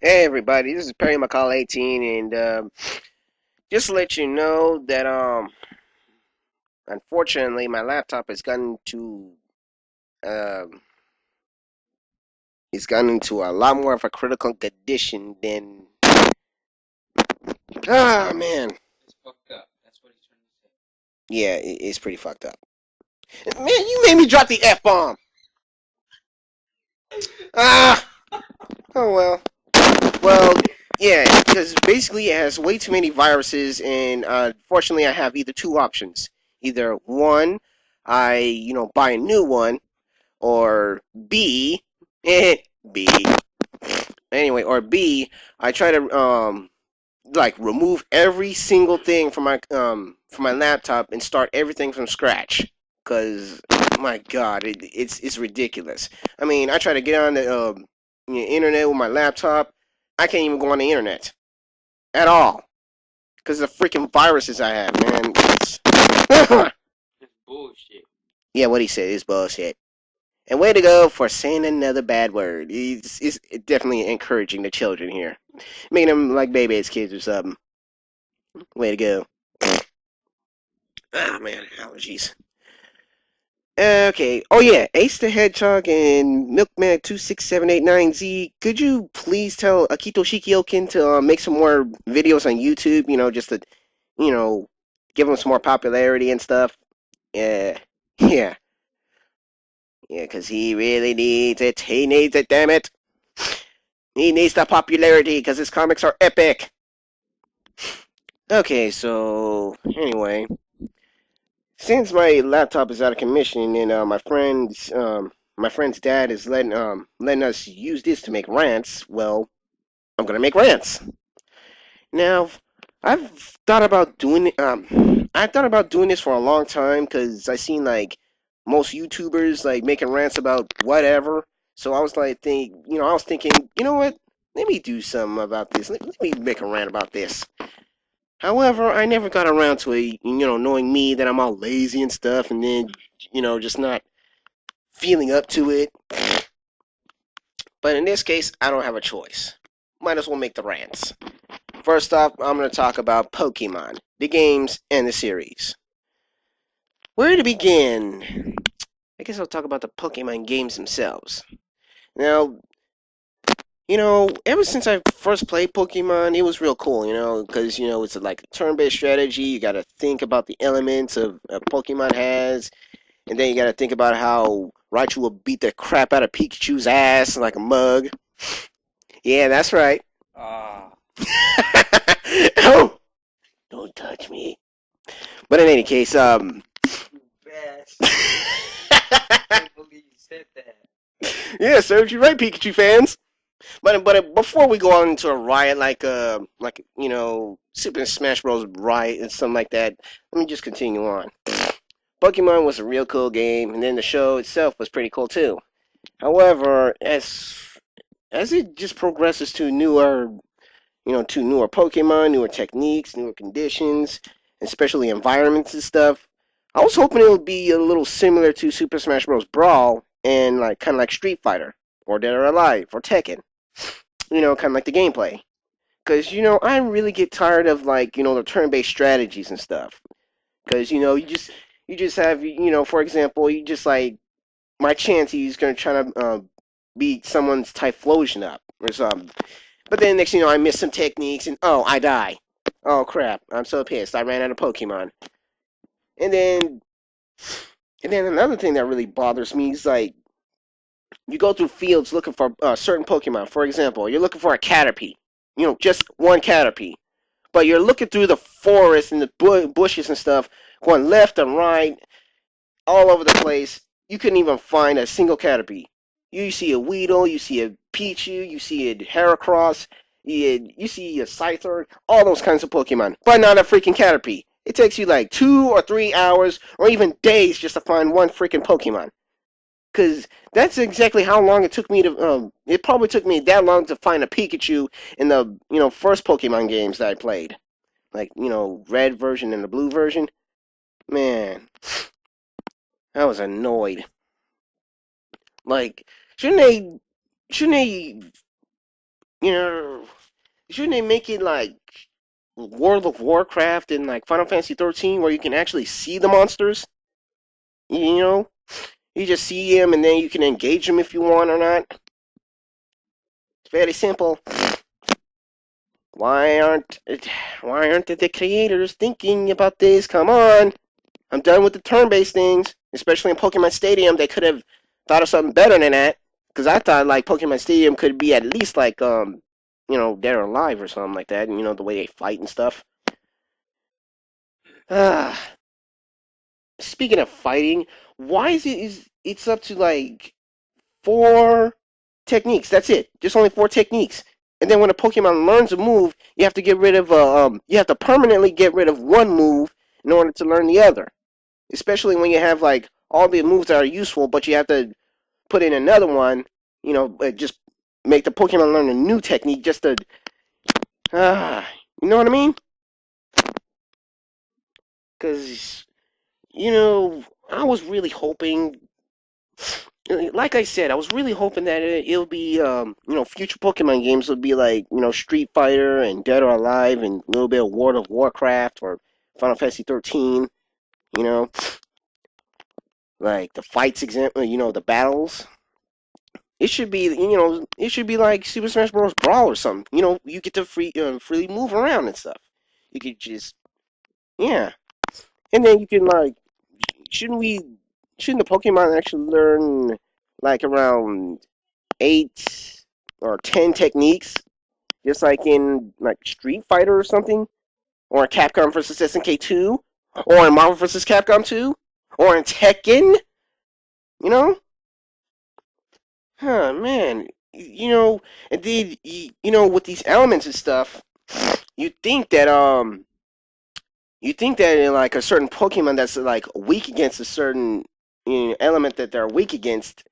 Hey everybody, this is Perry McCall 18, and just to let you know that unfortunately my laptop has gotten to um it's gotten into a lot more of a critical condition than man, It's fucked up. That's what he's trying to say. yeah, it's pretty fucked up. Man, you made me drop the F bomb. Ah, oh well, yeah, because basically it has way too many viruses, and unfortunately I have either two options. Either one, I buy a new one, or B, eh, B. Anyway, or B, I try to like remove every single thing from my laptop and start everything from scratch. Cause my God, it's ridiculous. I mean, I try to get on the internet with my laptop. I can't even go on the internet at all because of the freaking viruses I have, man. That's bullshit. Yeah, what he said is bullshit. And way to go for saying another bad word. It's definitely encouraging the children here. Making them like baby-ass kids or something. Way to go. Ah, man, allergies. Okay. Oh, yeah. Ace the Hedgehog and Milkman26789Z. Could you please tell Akito Shikiokin to make some more videos on YouTube? Just to, you know, give him some more popularity and stuff. Yeah. Yeah. Yeah, because he really needs it. He needs it, damn it. He needs the popularity because his comics are epic. Okay, so anyway, since my laptop is out of commission and my friend's dad is letting us use this to make rants, well, I'm gonna make rants. Now, I've thought about doing it. I thought about doing this for a long time because I seen like most YouTubers like making rants about whatever. So I was like, I was thinking, you know what? Let me do something about this. Let me make a rant about this. However, I never got around to it, knowing me that I'm all lazy and stuff, and then, just not feeling up to it. But in this case, I don't have a choice. Might as well make the rants. First off, I'm going to talk about Pokemon, the games, and the series. Where to begin? I guess I'll talk about the Pokemon games themselves. Now, ever since I first played Pokemon, it was real cool, because, it's like a turn-based strategy. You got to think about the elements of Pokemon has, and then you got to think about how Raichu will beat the crap out of Pikachu's ass like a mug. Yeah, that's right. Ah, Oh, don't touch me. But in any case, you bastard. I can't believe you said that. yeah, serves you right, Pikachu fans. But before we go on into a riot like Super Smash Bros. Riot and something like that, let me just continue on. Pokemon was a real cool game, and then the show itself was pretty cool too. However, as it just progresses to newer Pokemon, newer techniques, newer conditions, and especially environments and stuff, I was hoping it would be a little similar to Super Smash Bros. Brawl and like kind of like Street Fighter or Dead or Alive or Tekken. Kind of like the gameplay. Because I really get tired of like the turn-based strategies and stuff. Because you just have for example, you just like my chance he's gonna try to beat someone's Typhlosion up or something. But then next I miss some techniques and oh, I die. Oh crap! I'm so pissed. I ran out of Pokemon. And then another thing that really bothers me is like you go through fields looking for certain Pokemon. For example, you're looking for a Caterpie. Just one Caterpie. But you're looking through the forest and the bushes and stuff, going left and right, all over the place. You couldn't even find a single Caterpie. You see a Weedle, you see a Pichu, you see a Heracross, you see a Scyther, all those kinds of Pokemon, but not a freaking Caterpie. It takes you like 2 or 3 hours or even days just to find one freaking Pokemon. Cause that's exactly how long it took me to. It probably took me that long to find a Pikachu in the first Pokemon games that I played, like red version and the blue version. Man, I was annoyed. Like, shouldn't they shouldn't they you know, shouldn't they make it like World of Warcraft and like Final Fantasy 13 where you can actually see the monsters? You know, you just see them and then you can engage them if you want or not. It's very simple. Why aren't why aren't the creators thinking about this? Come on. I'm done with the turn-based things, especially in Pokemon Stadium. They could have thought of something better than that. Because I thought like Pokemon Stadium could be at least like Dead or Alive or something like that. And, the way they fight and stuff. Ah, speaking of fighting, why is it's up to like four techniques? That's it. Just only four techniques. And then when a Pokemon learns a move, you have to get rid of you have to permanently get rid of one move in order to learn the other. Especially when you have like all the moves that are useful, but you have to put in another one. Just make the Pokemon learn a new technique just to you know what I mean? Because I was really hoping, like I said, I was really hoping that it'll be, future Pokemon games would be like, Street Fighter and Dead or Alive and a little bit of World of Warcraft or Final Fantasy 13, you know, like the fights example, the battles. It should be like Super Smash Bros. Brawl or something. You get to freely move around and stuff. You could just, yeah, and then you can like, shouldn't we, shouldn't the Pokemon actually learn like around 8 or 10 techniques, just like in like Street Fighter or something, or in Capcom versus SNK 2, or in Marvel versus Capcom 2, or in Tekken? You know, huh, man. And then with these elements and stuff, you think that in like a certain Pokemon that's like weak against a certain element that they're weak against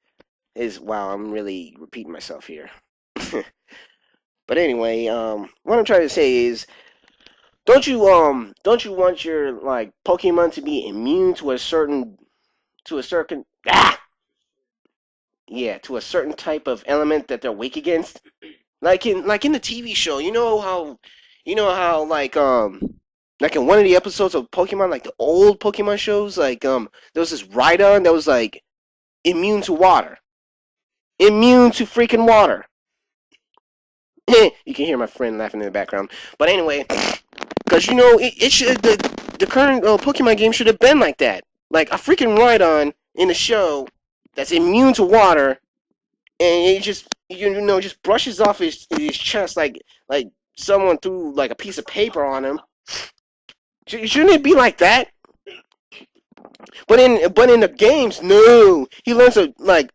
is wow. I'm really repeating myself here. But anyway, what I'm trying to say is, don't you want your like Pokemon to be immune to a certain to a certain type of element that they're weak against? Like in the TV show, like in one of the episodes of Pokemon, like the old Pokemon shows, like there was this Rhydon that was like immune to water, immune to freaking water. You can hear my friend laughing in the background. But anyway, because it should the current Pokemon game should have been like that, like a freaking Rhydon in the show that's immune to water, and it just just brushes off his chest like someone threw like a piece of paper on him. Shouldn't it be like that? But in the games, no, he learns to like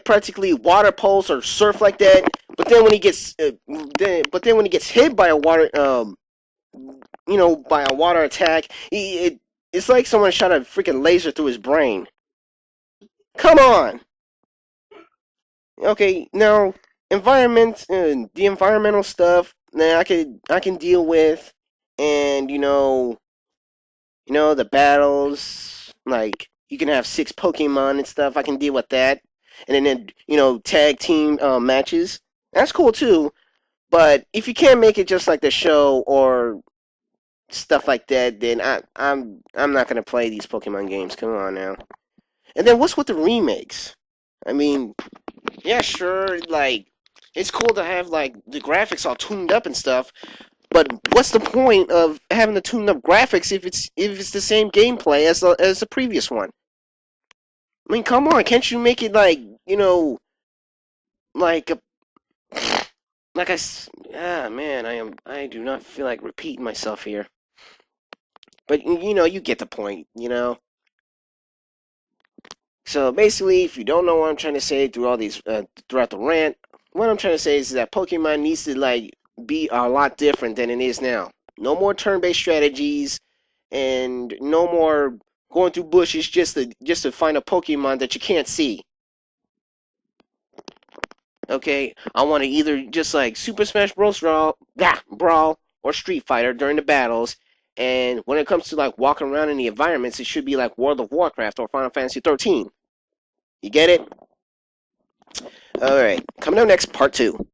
practically water pulse or surf like that. But then when he gets when he gets hit by a water attack, it's like someone shot a freaking laser through his brain. Come on. Okay, now the environmental stuff. Now I can deal with, and the battles. Like you can have 6 Pokemon and stuff. I can deal with that, and then tag team matches. That's cool too. But if you can't make it just like the show or stuff like that, then I'm not gonna play these Pokemon games. Come on now. And then what's with the remakes? I mean, yeah, sure, like it's cool to have like the graphics all tuned up and stuff, but what's the point of having the tuned up graphics if it's the same gameplay as the previous one? I mean, come on, can't you make it like like a like man, I do not feel like repeating myself here, but you get the point. So basically, if you don't know what I'm trying to say throughout the rant, what I'm trying to say is that Pokemon needs to like be a lot different than it is now. No more turn-based strategies, and no more going through bushes just to find a Pokemon that you can't see. Okay, I want to either just like Super Smash Bros. Brawl or Street Fighter during the battles. And when it comes to like walking around in the environments, it should be like World of Warcraft or Final Fantasy 13. You get it? All right. Coming up next, part 2.